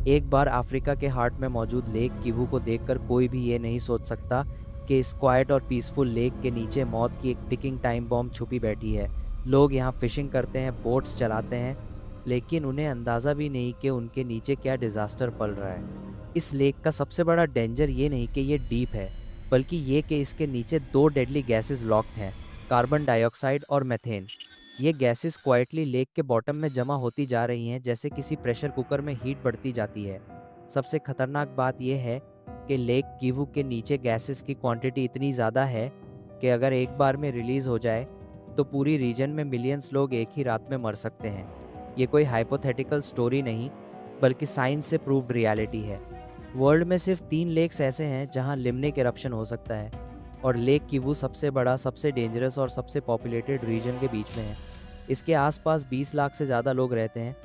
एक बार अफ्रीका के हार्ट में मौजूद लेक किवू को देखकर कोई भी ये नहीं सोच सकता कि इस क्वाइट और पीसफुल लेक के नीचे मौत की एक टिकिंग टाइम बॉम्ब छुपी बैठी है। लोग यहाँ फिशिंग करते हैं, बोट्स चलाते हैं, लेकिन उन्हें अंदाज़ा भी नहीं कि उनके नीचे क्या डिज़ास्टर पल रहा है। इस लेक का सबसे बड़ा डेंजर ये नहीं कि ये डीप है, बल्कि ये कि इसके नीचे दो डेडली गैसेस लॉक्ड हैं, कार्बन डाइऑक्साइड और मेथेन। ये गैसेस क्वाइटली लेक के बॉटम में जमा होती जा रही हैं, जैसे किसी प्रेशर कुकर में हीट बढ़ती जाती है। सबसे खतरनाक बात यह है कि लेक किवू के नीचे गैसेस की क्वांटिटी इतनी ज़्यादा है कि अगर एक बार में रिलीज़ हो जाए तो पूरी रीजन में मिलियंस लोग एक ही रात में मर सकते हैं। ये कोई हाइपोथेटिकल स्टोरी नहीं, बल्कि साइंस से प्रूव्ड रियलिटी है। वर्ल्ड में सिर्फ 3 लेक्स ऐसे हैं जहां लिम्निक इरप्शन हो सकता है, और लेक किवू सबसे बड़ा, सबसे डेंजरस और सबसे पॉपुलेटेड रीजन के बीच में है। इसके आसपास 20 लाख से ज़्यादा लोग रहते हैं।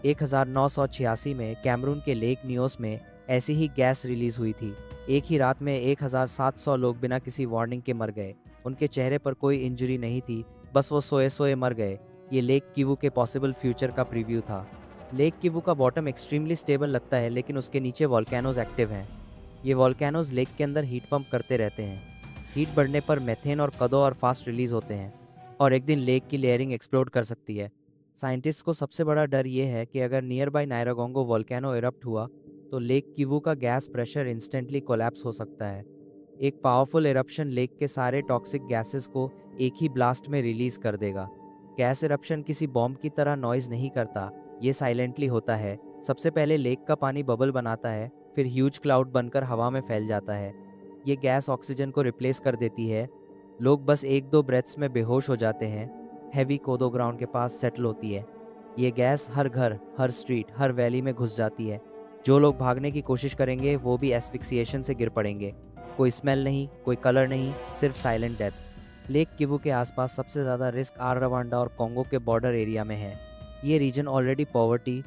1986 में कैमरून के लेक नियोस में ऐसी ही गैस रिलीज़ हुई थी। एक ही रात में 1700 लोग बिना किसी वार्निंग के मर गए। उनके चेहरे पर कोई इंजरी नहीं थी, बस वो सोए सोए मर गए। ये लेक किवू के पॉसिबल फ्यूचर का प्रीव्यू था। लेक किवू का बॉटम एक्सट्रीमली स्टेबल लगता है, लेकिन उसके नीचे वॉल्केनोज एक्टिव हैं। ये वॉल्केनोज लेक के अंदर हीट पंप करते रहते हैं। हीट बढ़ने पर मेथेन और कदो और फास्ट रिलीज होते हैं, और एक दिन लेक की लेयरिंग एक्सप्लोड कर सकती है। साइंटिस्ट को सबसे बड़ा डर ये है कि अगर नियर बाय नायरागोंगो वॉल्केनो इरप्ट हुआ तो लेक किवू का गैस प्रेशर इंस्टेंटली कोलैप्स हो सकता है। एक पावरफुल इरप्शन लेक के सारे टॉक्सिक गैसेस को एक ही ब्लास्ट में रिलीज कर देगा। गैस इरप्शन किसी बॉम्ब की तरह नॉइज नहीं करता, ये साइलेंटली होता है। सबसे पहले लेक का पानी बबल बनाता है, फिर ह्यूज क्लाउड बनकर हवा में फैल जाता है। ये गैस ऑक्सीजन को रिप्लेस कर देती है। लोग बस एक दो ब्रेथ्स में बेहोश हो जाते हैं। हैवी कोदो ग्राउंड के पास सेटल होती है। ये गैस हर घर, हर स्ट्रीट, हर वैली में घुस जाती है। जो लोग भागने की कोशिश करेंगे वो भी एस्फिक्सिएशन से गिर पड़ेंगे। कोई स्मेल नहीं, कोई कलर नहीं, सिर्फ साइलेंट डेथ। लेक किवू के आसपास सबसे ज़्यादा रिस्क आर रवांडा और कॉन्गो के बॉर्डर एरिया में है। ये रीजन ऑलरेडी पॉवर्टी,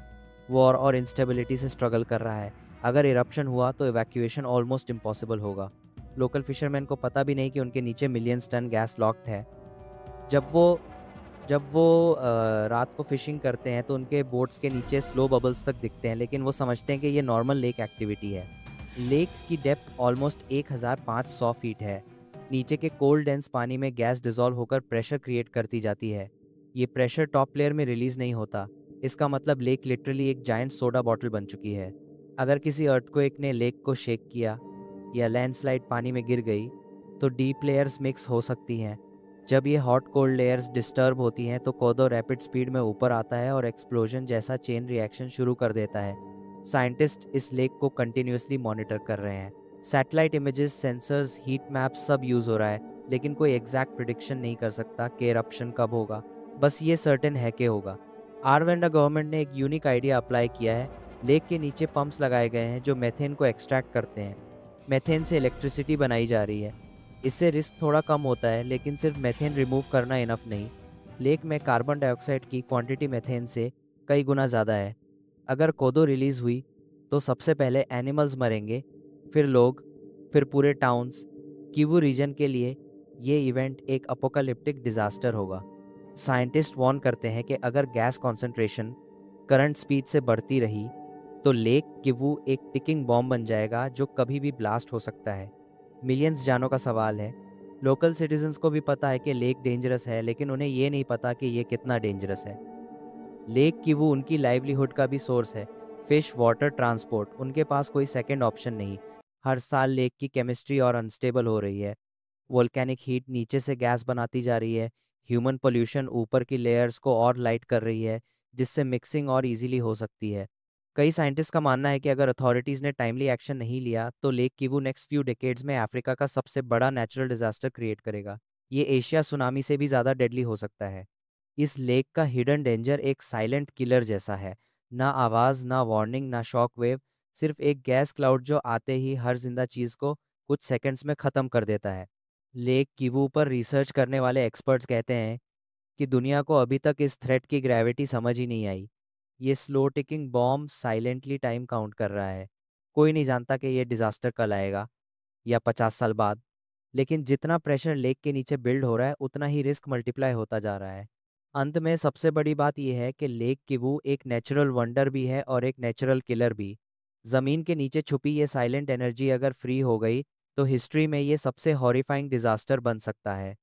वॉर और इंस्टेबिलिटी से स्ट्रगल कर रहा है। अगर इरप्शन हुआ तो इवैक्यूएशन ऑलमोस्ट इम्पॉसिबल होगा। लोकल फिशरमैन को पता भी नहीं कि उनके नीचे मिलियंस टन गैस लॉक्ड है। जब वो रात को फिशिंग करते हैं तो उनके बोट्स के नीचे स्लो बबल्स तक दिखते हैं, लेकिन वो समझते हैं कि ये नॉर्मल लेक एक्टिविटी है। लेक्स की डेप्थ ऑलमोस्ट 1500 फीट है। नीचे के कोल्ड डेंस पानी में गैस डिसॉल्व होकर प्रेशर क्रिएट करती जाती है। ये प्रेशर टॉप लेयर में रिलीज नहीं होता। इसका मतलब लेक लिटरली एक जायंट सोडा बॉटल बन चुकी है। अगर किसी अर्थक्वेक ने लेक को शेक किया या लैंडस्लाइड पानी में गिर गई तो डीप लेयर्स मिक्स हो सकती हैं। जब ये हॉट कोल्ड लेयर्स डिस्टर्ब होती हैं तो कोदो रैपिड स्पीड में ऊपर आता है और एक्सप्लोजन जैसा चेन रिएक्शन शुरू कर देता है। साइंटिस्ट इस लेक को कंटिन्यूसली मॉनिटर कर रहे हैं। Satellite images, sensors, heat maps सब यूज़ हो रहा है, लेकिन कोई एग्जैक्ट प्रिडिक्शन नहीं कर सकता कि एरप्शन कब होगा। बस ये सर्टेन है कि होगा। आरवेंडा गवर्नमेंट ने एक यूनिक आइडिया अप्लाई किया है। लेक के नीचे पंप्स लगाए गए हैं जो मेथेन को एक्सट्रैक्ट करते हैं। मेथेन से इलेक्ट्रिसिटी बनाई जा रही है। इससे रिस्क थोड़ा कम होता है, लेकिन सिर्फ मेथेन रिमूव करना इनफ नहीं। लेक में कार्बन डाइऑक्साइड की क्वांटिटी मेथेन से कई गुना ज़्यादा है। अगर कोदो रिलीज़ हुई तो सबसे पहले एनिमल्स मरेंगे, फिर लोग, फिर पूरे टाउन्स। किवू रीजन के लिए ये इवेंट एक अपोकालिप्टिक डिज़ास्टर होगा। साइंटिस्ट वार्न करते हैं कि अगर गैस कॉन्सेंट्रेशन करंट स्पीड से बढ़ती रही तो लेक किवू एक टिकिंग बॉम्ब बन जाएगा जो कभी भी ब्लास्ट हो सकता है। मिलियंस जानों का सवाल है। लोकल सिटीजन्स को भी पता है कि लेक डेंजरस है, लेकिन उन्हें ये नहीं पता कि ये कितना डेंजरस है। लेक किवू उनकी लाइवलीहुड का भी सोर्स है। फिश, वाटर, ट्रांसपोर्ट, उनके पास कोई सेकंड ऑप्शन नहीं। हर साल लेक की केमिस्ट्री और अनस्टेबल हो रही है। वोल्केनिक हीट नीचे से गैस बनाती जा रही है। ह्यूमन पोल्यूशन ऊपर की लेयर्स को और लाइट कर रही है, जिससे मिक्सिंग और इजीली हो सकती है। कई साइंटिस्ट का मानना है कि अगर अथॉरिटीज़ ने टाइमली एक्शन नहीं लिया तो lake Kivu next few decades में अफ्रीका का सबसे बड़ा नेचुरल डिजास्टर क्रिएट करेगा। ये एशिया सुनामी से भी ज़्यादा डेडली हो सकता है। इस लेक का हिडन डेंजर एक साइलेंट किलर जैसा है। ना आवाज़, ना वार्निंग, ना शॉक वेव, सिर्फ एक गैस क्लाउड जो आते ही हर जिंदा चीज़ को कुछ सेकंड्स में ख़त्म कर देता है। लेक किवू पर रिसर्च करने वाले एक्सपर्ट्स कहते हैं कि दुनिया को अभी तक इस थ्रेट की ग्रेविटी समझ ही नहीं आई। ये slow ticking bomb silently time count कर रहा है। कोई नहीं जानता कि ये डिज़ास्टर कल आएगा या 50 साल बाद, लेकिन जितना प्रेशर लेक के नीचे बिल्ड हो रहा है उतना ही रिस्क मल्टीप्लाई होता जा रहा है। अंत में सबसे बड़ी बात यह है कि लेक किवू एक नेचुरल वंडर भी है और एक नेचुरल किलर भी। ज़मीन के नीचे छुपी ये साइलेंट एनर्जी अगर फ्री हो गई तो हिस्ट्री में ये सबसे हॉरिफाइंग डिज़ास्टर बन सकता है।